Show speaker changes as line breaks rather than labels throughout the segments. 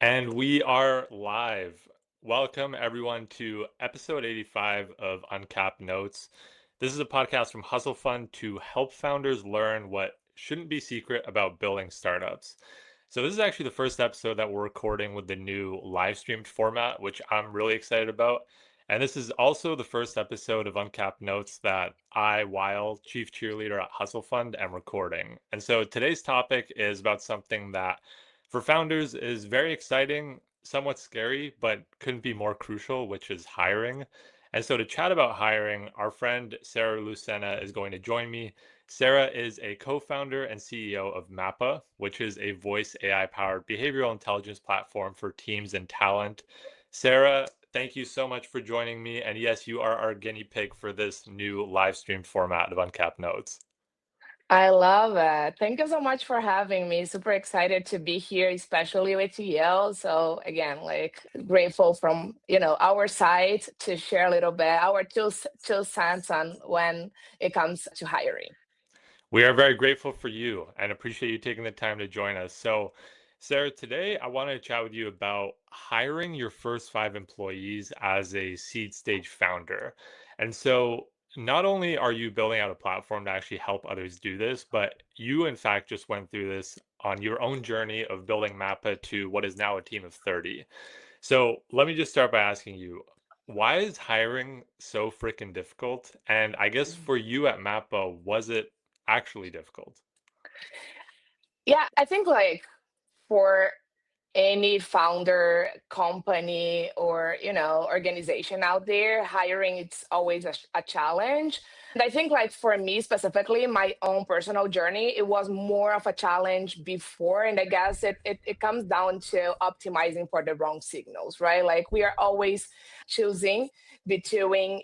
And we are live. Welcome, everyone, to episode 85 of Uncapped Notes. This is a podcast from Hustle Fund to help founders learn what shouldn't be secret about building startups. So, this is actually the first episode that we're recording with the new live streamed format, which I'm really excited about. And this is also the first episode of Uncapped Notes that I, Wael, chief cheerleader at Hustle Fund, am recording. And so today's topic is about something that for founders is very exciting, somewhat scary, but couldn't be more crucial, which is hiring. And so to chat about hiring, our friend Sarah Lucena is going to join me. Sarah is a co-founder and CEO of Mapa, which is a voice AI-powered behavioral intelligence platform for teams and talent. Sarah, thank you so much for joining me. And yes, you are our guinea pig for this new live stream format of Uncapped Notes.
I love it. Thank you so much for having me. Super excited to be here, especially with you. So again, like grateful from our side to share a little bit our two cents on when it comes to hiring.
We are very grateful for you and appreciate you taking the time to join us. So, Sarah, today I want to chat with you about hiring your first 5 employees as a seed stage founder. And so, not only are you building out a platform to actually help others do this, but you, in fact, just went through this on your own journey of building Mappa to what is now a team of 30. So, let me just start by asking you, why is hiring so freaking difficult? And I guess for you at Mappa, was it actually difficult?
Yeah, I think like for any founder company or organization out there, hiring it's always a challenge. And I think like for me specifically, my own personal journey, it was more of a challenge before. And I guess it comes down to optimizing for the wrong signals, right? Like we are always choosing between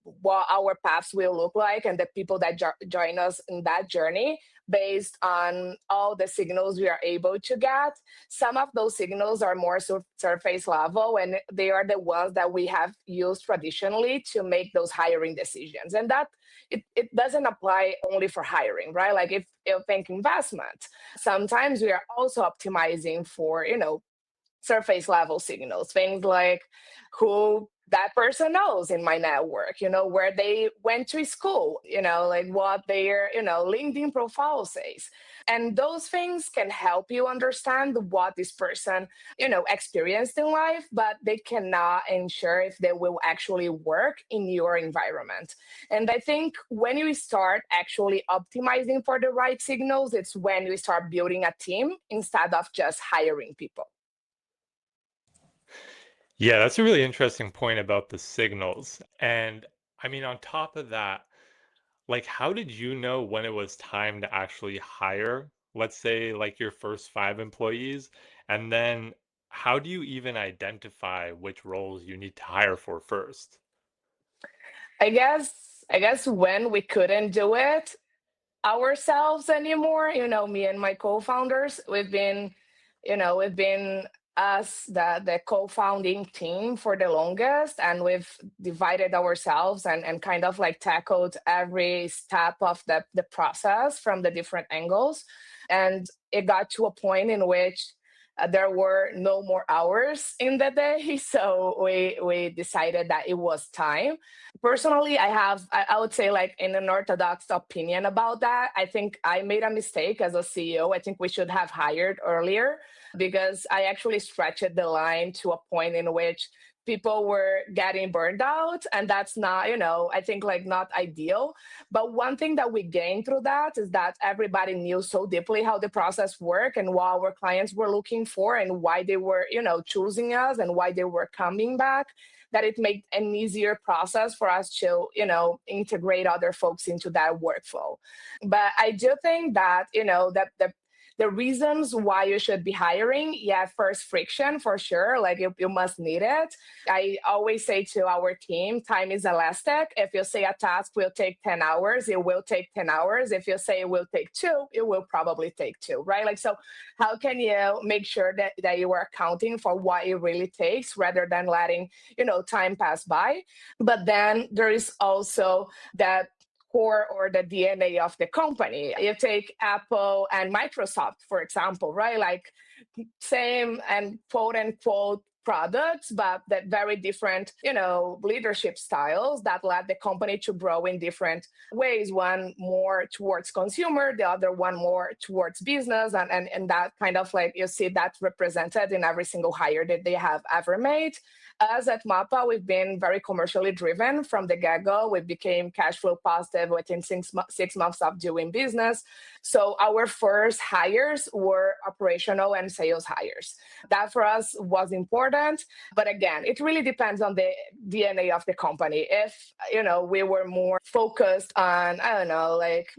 what our paths will look like and the people that join us in that journey based on all the signals we are able to get. Some of those signals are more surface level, and they are the ones that we have used traditionally to make those hiring decisions. And that it doesn't apply only for hiring, right? Like if you think investment, sometimes we are also optimizing for, surface level signals, things like who that person knows in my network, where they went to school, like what their, LinkedIn profile says. And those things can help you understand what this person, experienced in life, but they cannot ensure if they will actually work in your environment. And I think when you start actually optimizing for the right signals, it's when you start building a team instead of just hiring people.
Yeah, that's a really interesting point about the signals. And I mean, on top of that, like, how did you know when it was time to actually hire, let's say, like your first 5 employees? And then how do you even identify which roles you need to hire for first?
I guess when we couldn't do it ourselves anymore, me and my co-founders, we've been us the co-founding team for the longest, and we've divided ourselves and kind of like tackled every step of the process from the different angles. And it got to a point in which there were no more hours in the day, so we decided that it was time. Personally, I would say like in an orthodox opinion about that. I think I made a mistake as a CEO. I think we should have hired earlier because I actually stretched the line to a point in which people were getting burned out, and that's not, I think like not ideal. But one thing that we gained through that is that everybody knew so deeply how the process worked and what our clients were looking for and why they were, choosing us and why they were coming back, that it made an easier process for us to, integrate other folks into that workflow. But I do think that, that the reasons why you should be hiring, yeah, first friction for sure, like you must need it. I always say to our team, time is elastic. If you say a task will take 10 hours, it will take 10 hours. If you say it will take two, it will probably take two, right? Like, so how can you make sure that you are accounting for what it really takes rather than letting, time pass by? But then there is also that core or the DNA of the company. You take Apple and Microsoft, for example, right? Like same and quote unquote products, but that very different, leadership styles that led the company to grow in different ways. One more towards consumer, the other one more towards business. And that kind of like you see that represented in every single hire that they have ever made. Us at Mapa, we've been very commercially driven from the get-go. We became cash flow positive within 6 months of doing business. So our first hires were operational and sales hires. That for us was important. But again, it really depends on the DNA of the company. If, we were more focused on, I don't know, like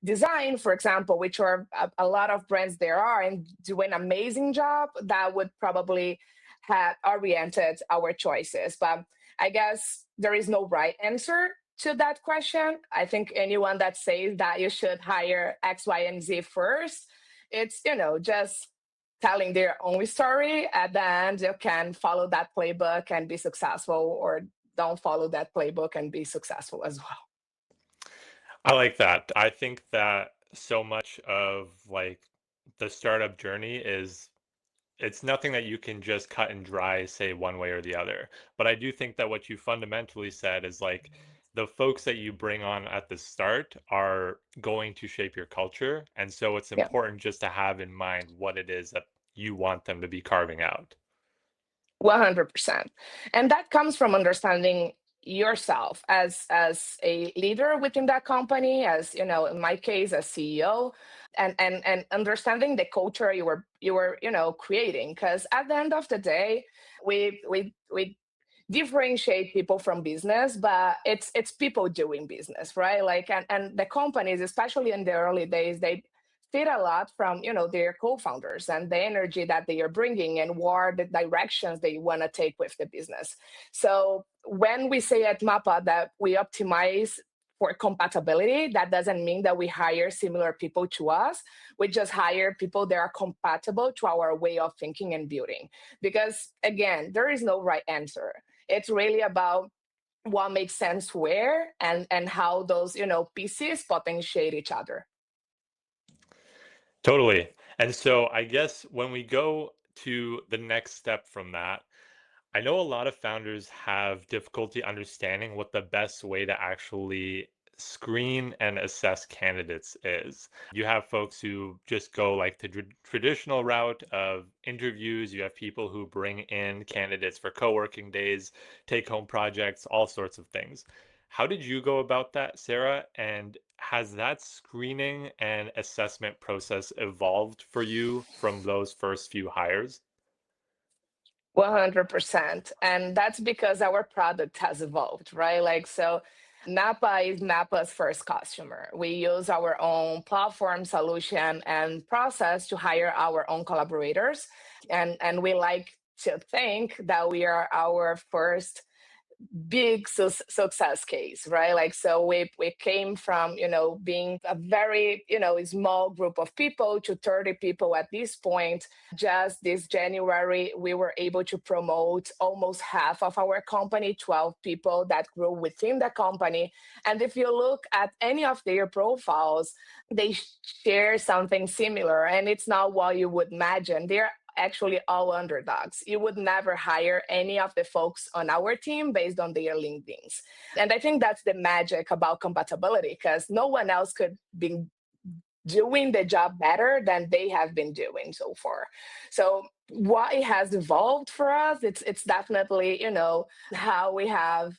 design, for example, which are a lot of brands there are and do an amazing job, that would probably have oriented our choices. But I guess there is no right answer to that question. I think anyone that says that you should hire X, Y, and Z first, it's, just telling their own story. At the end, you can follow that playbook and be successful, or don't follow that playbook and be successful as well.
I like that. I think that so much of like the startup journey is it's nothing that you can just cut and dry say one way or the other. But I do think that what you fundamentally said is like the folks that you bring on at the start are going to shape your culture. And so it's
Yeah.
important just to have in mind what it is that you want them to be carving out.
100%. And that comes from understanding yourself as a leader within that company, as in my case as CEO, and understanding the culture you were creating. Because at the end of the day, we differentiate people from business, but it's people doing business, right? Like, and the companies, especially in the early days, they fit a lot from their co-founders and the energy that they are bringing and what the directions they want to take with the business. So when we say at Mapa that we optimize for compatibility, that doesn't mean that we hire similar people to us. We just hire people that are compatible to our way of thinking and building. Because again, there is no right answer. It's really about what makes sense where, and how those pieces potentiate each other.
Totally. And so I guess when we go to the next step from that, I know a lot of founders have difficulty understanding what the best way to actually screen and assess candidates is. You have folks who just go like the traditional route of interviews. You have people who bring in candidates for co-working days, take-home projects, all sorts of things. How did you go about that, Sarah? And has that screening and assessment process evolved for you from those first few hires?
100%. And that's because our product has evolved, right? Like, so Mapa is Mapa's first customer. We use our own platform solution and process to hire our own collaborators. And we like to think that we are our first big success case, right? Like, so we came from being a very small group of people to 30 people at this point. Just this January, we were able to promote almost half of our company, 12 people that grew within the company. And if you look at any of their profiles, they share something similar, and it's not what you would imagine. They're actually all underdogs. You would never hire any of the folks on our team based on their LinkedIn's. And I think that's the magic about compatibility, because no one else could be doing the job better than they have been doing so far. So what it has evolved for us, it's definitely, how we have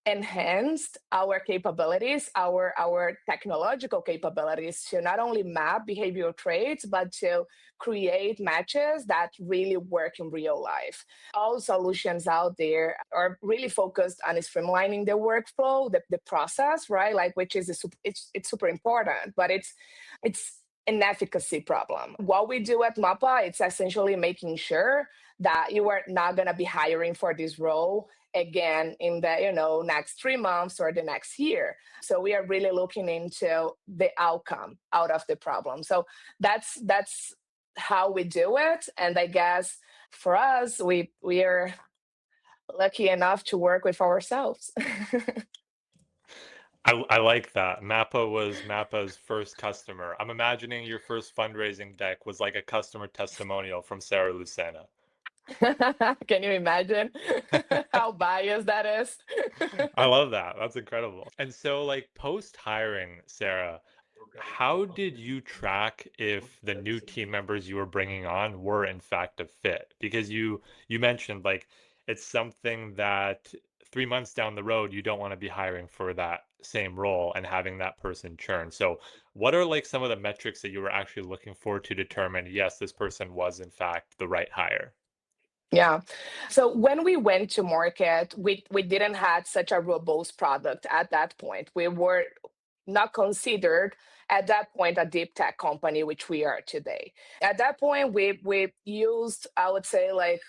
enhanced our capabilities, our technological capabilities to not only map behavioral traits, but to create matches that really work in real life. All solutions out there are really focused on streamlining the workflow, the process, right? Like, which is it's super important, but it's an efficacy problem. What we do at Mapa, it's essentially making sure that you are not going to be hiring for this role again in the next 3 months or the next year. So we are really looking into the outcome out of the problem. So that's how we do it. And I guess for us, we are lucky enough to work with ourselves.
I like that. Mappa was Mappa's first customer. I'm imagining your first fundraising deck was like a customer testimonial from Sarah Lucena.
Can you imagine how biased that is?
I love that. That's incredible. And so, like, post hiring, Sarah, how did you track if the new team members you were bringing on were in fact a fit? Because you mentioned like it's something that 3 months down the road you don't want to be hiring for that same role and having that person churn. So, what are like some of the metrics that you were actually looking for to determine yes, this person was in fact the right hire?
Yeah. So when we went to market, we didn't had such a robust product at that point. We were not considered at that point a deep tech company, which we are today. At that point, we used, I would say, like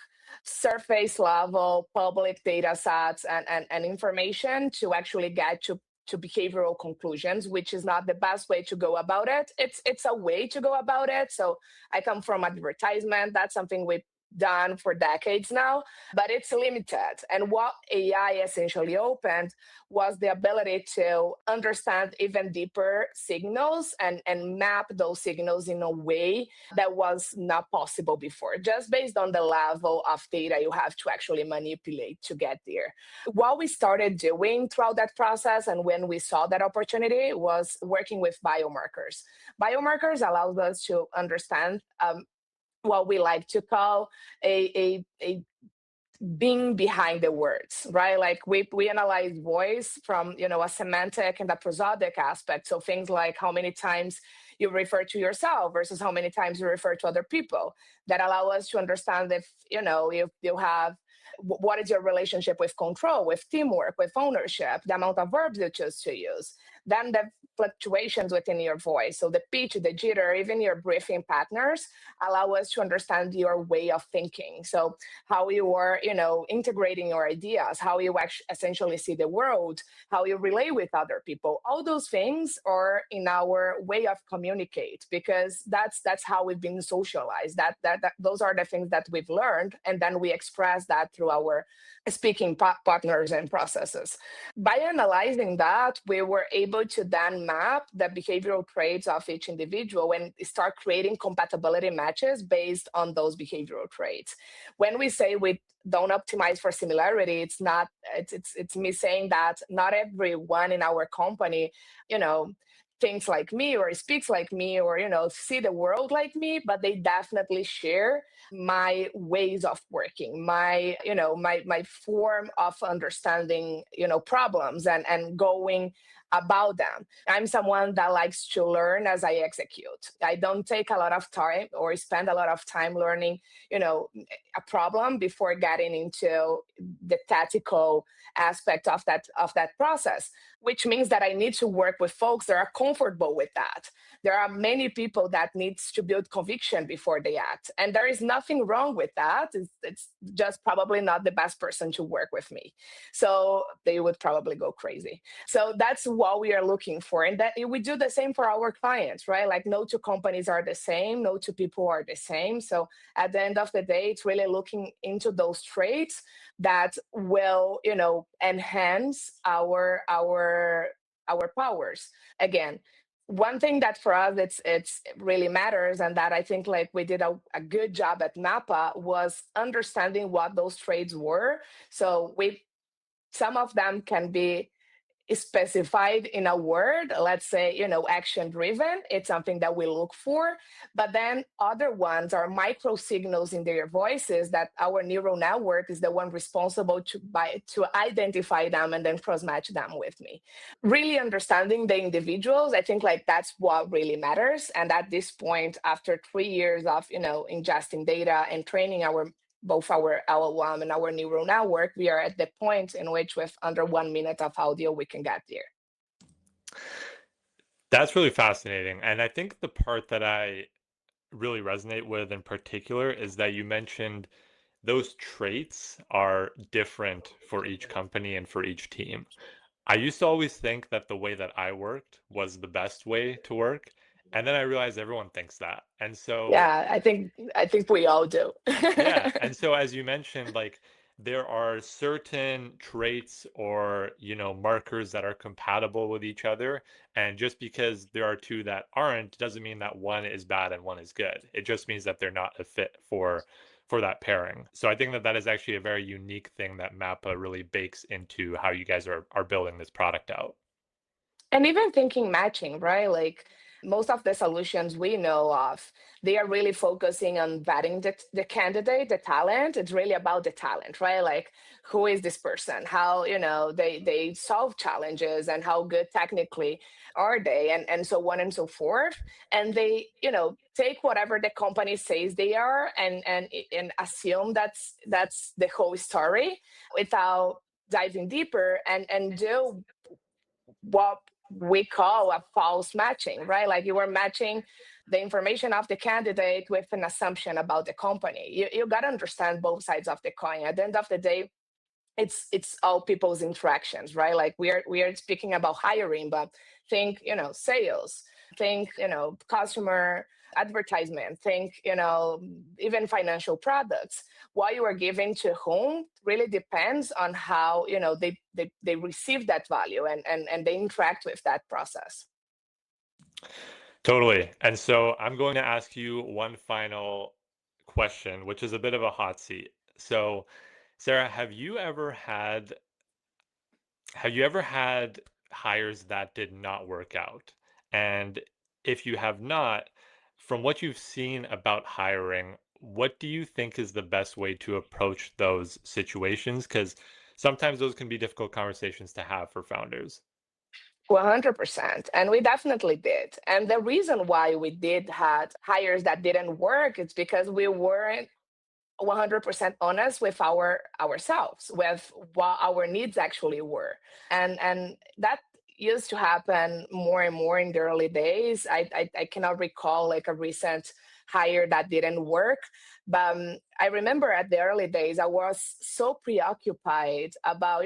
surface level public data sets and information to actually get to behavioral conclusions, which is not the best way to go about it. It's a way to go about it. So I come from advertisement. That's something we done for decades now, but it's limited. And what AI essentially opened was the ability to understand even deeper signals and map those signals in a way that was not possible before, just based on the level of data you have to actually manipulate to get there. What we started doing throughout that process and when we saw that opportunity was working with biomarkers. Biomarkers allows us to understand what we like to call a being behind the words, right? Like we analyze voice from a semantic and a prosodic aspect. So things like how many times you refer to yourself versus how many times you refer to other people, that allow us to understand if if you have what is your relationship with control, with teamwork, with ownership, the amount of verbs you choose to use, then the fluctuations within your voice, so the pitch, the jitter, even your breathing patterns allow us to understand your way of thinking. So how you are, integrating your ideas, how you actually essentially see the world, how you relate with other people. All those things are in our way of communicate because that's how we've been socialized. That those are the things that we've learned, and then we express that through our speaking partners and processes. By analyzing that, we were able to then map the behavioral traits of each individual and start creating compatibility matches based on those behavioral traits. When we say we don't optimize for similarity, it's not it's me saying that not everyone in our company, you know, thinks like me or speaks like me or see the world like me, but they definitely share my ways of working, my my form of understanding problems and going about them. I'm someone that likes to learn as I execute. I don't take a lot of time or spend a lot of time learning you know a problem before getting into the tactical aspect of that process, which means that I need to work with folks that are comfortable with that. There are many people that needs to build conviction before they act, and there is nothing wrong with that. It's just probably not the best person to work with me, so they would probably go crazy. So that's what we are looking for, and that we do the same for our clients, right? Like no two companies are the same, no two people are the same. So at the end of the day, it's really looking into those traits that will enhance our powers. Again, one thing that for us it's really matters, and that I think like we did a good job at Mapa, was understanding what those traits were. So we some of them can be specified in a word, let's say action driven. It's something that we look for, but then other ones are micro signals in their voices that our neural network is the one responsible to identify them and then cross match them with me. Really understanding the individuals, I think like that's what really matters. And at this point, after 3 years of ingesting data and training our both our LLM and our neural network, we are at the point in which with under 1 minute of audio, we can get there.
That's really fascinating. And I think the part that I really resonate with in particular is that you mentioned those traits are different for each company and for each team. I used to always think that the way that I worked was the best way to work, and then I realized everyone thinks that. And so,
Yeah, I think we all do.
yeah, and so as you mentioned, like there are certain traits or, markers that are compatible with each other. And just because there are two that aren't doesn't mean that one is bad and one is good. It just means that they're not a fit for that pairing. So I think that that is actually a very unique thing that Mappa really bakes into how you guys are building this product out.
And even thinking matching, right? Like most of the solutions we know of, they are really focusing on vetting the candidate, the talent. It's really about the talent, right? Like who is this person? How, they solve challenges and how good technically are they and so on and so forth. And they, take whatever the company says they are and assume that's the whole story without diving deeper and do what we call a false matching, right? Like you were matching the information of the candidate with an assumption about the company. You got to understand both sides of the coin. At the end of the day, it's all people's interactions, right? Like we are speaking about hiring, but think, sales, think, customer advertisement, think, even financial products. What you are giving to whom really depends on how, they receive that value and they interact with that process.
Totally. And so I'm going to ask you one final question, which is a bit of a hot seat. So, Sarah, have you ever had hires that did not work out? And if you have not, from what you've seen about hiring, what do you think is the best way to approach those situations? Because sometimes those can be difficult conversations to have for founders.
100%. And we definitely did. And the reason why we did had hires that didn't work is because we weren't 100% honest with ourselves, with what our needs actually were. And that used to happen more and more in the early days. I cannot recall like a recent hire that didn't work. But I remember at the early days, I was so preoccupied about,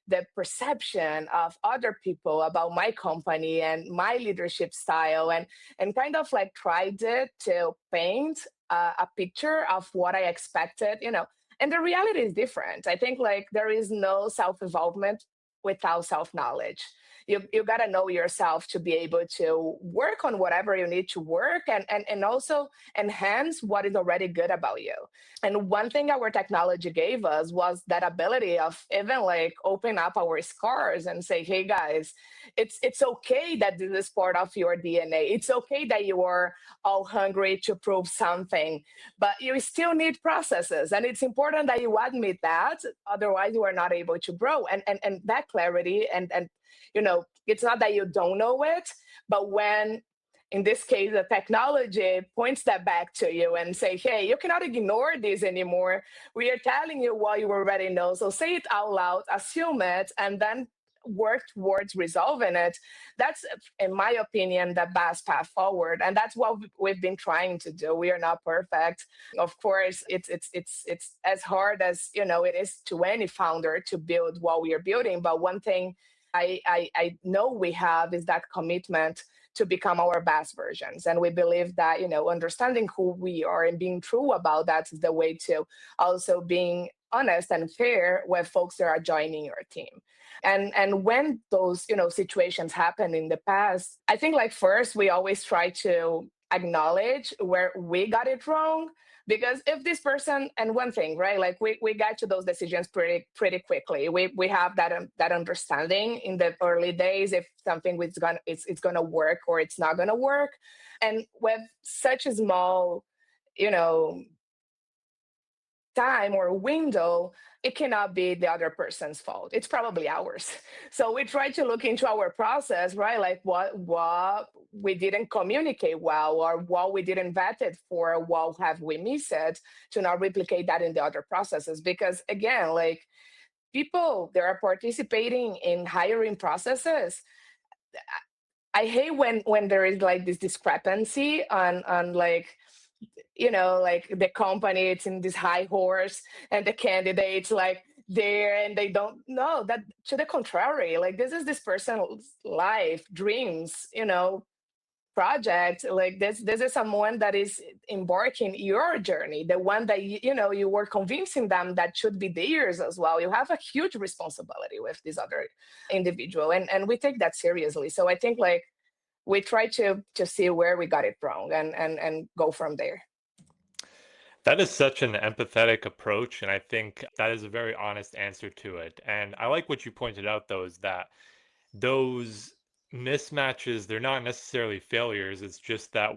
the perception of other people about my company and my leadership style and kind of like tried it to paint a picture of what I expected, and the reality is different. I think like there is no self involvement without self knowledge. You got to know yourself to be able to work on whatever you need to work and also enhance what is already good about you. And one thing our technology gave us was that ability of even like open up our scars and say, hey guys, it's okay that this is part of your DNA. It's okay that you are all hungry to prove something, but you still need processes. And it's important that you admit that, otherwise you are not able to grow. And that clarity and it's not that you don't know it, but when in this case the technology points that back to you and say, hey, you cannot ignore this anymore. We are telling you what you already know. So say it out loud, assume it, and then work towards resolving it. That's, in my opinion, the best path forward, and that's what we've been trying to do. We are not perfect, of course. It's as hard as it is to any founder to build what we are building. But one thing I know we have is that commitment to become our best versions, and we believe that understanding who we are and being true about that is the way to also being honest and fair with folks that are joining your team. And when those situations happen in the past, I think like first we always try to acknowledge where we got it wrong, because if this person, and one thing, right, like we got to those decisions pretty quickly. We have that understanding in the early days if something is gonna it's gonna work or it's not gonna work. And with such a small you know time or window, it cannot be the other person's fault. It's probably ours. So we try to look into our process, right? Like what we didn't communicate well, or what we didn't vet it for, what have we missed it, to not replicate that in the other processes. Because again, like people that are participating in hiring processes, I hate when there is like this discrepancy on like like the company, it's in this high horse and the candidates like there, and they don't know that, to the contrary, like this is this person's life, dreams, project, like this is someone that is embarking your journey, the one that you were convincing them that should be theirs as well. You have a huge responsibility with this other individual, and we take that seriously. So I think like we try to see where we got it wrong and go from there.
That is such an empathetic approach, and I think that is a very honest answer to it. And I like what you pointed out, though, is that those mismatches, they're not necessarily failures. It's just that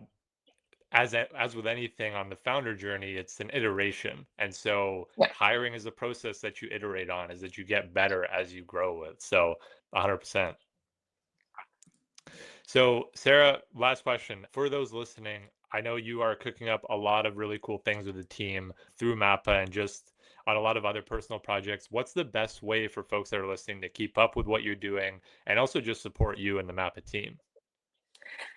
as with anything on the founder journey, it's an iteration. And so
Yeah.
hiring is a process that you iterate on, is that you get better as you grow with. So 100%. So, Sarah, last question. For those listening, I know you are cooking up a lot of really cool things with the team through Mappa and just on a lot of other personal projects. What's the best way for folks that are listening to keep up with what you're doing and also just support you and the Mappa team?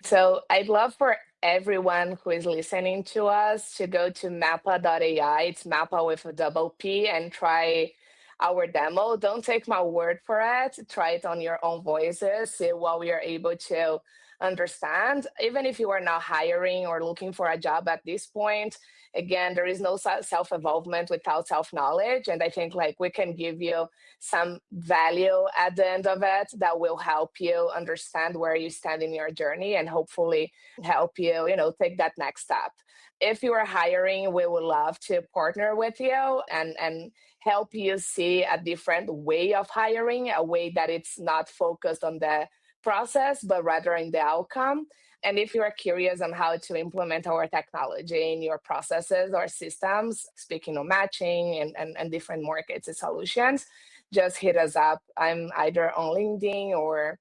So I'd love for everyone who is listening to us to go to mappa.ai. It's Mappa with a double P, and try our demo. Don't take my word for it. Try it on your own voices. See what we are able to understand. Even if you are not hiring or looking for a job at this point, again, there is no self-involvement without self-knowledge. And I think like we can give you some value at the end of it that will help you understand where you stand in your journey and hopefully help you, take that next step. If you are hiring, we would love to partner with you and help you see a different way of hiring, a way that it's not focused on the process, but rather in the outcome. And if you are curious on how to implement our technology in your processes or systems, speaking of matching and different markets and solutions, just hit us up. I'm either on LinkedIn, or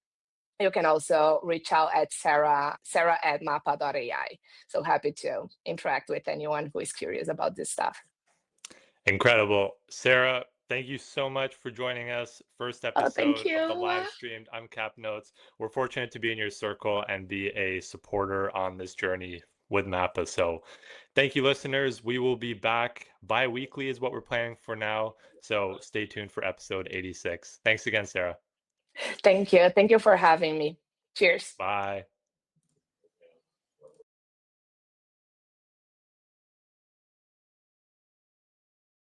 you can also reach out at Sarah at mappa.ai. So happy to interact with anyone who is curious about this stuff.
Incredible. Sarah, thank you so much for joining us. First
Oh, thank
episode of the
you.
live streamed Uncapped Notes. We're fortunate to be in your circle and be a supporter on this journey with Mappa. So thank you, listeners. We will be back bi-weekly is what we're planning for now. So stay tuned for episode 86. Thanks again, Sarah.
Thank you. Thank you for having me. Cheers.
Bye.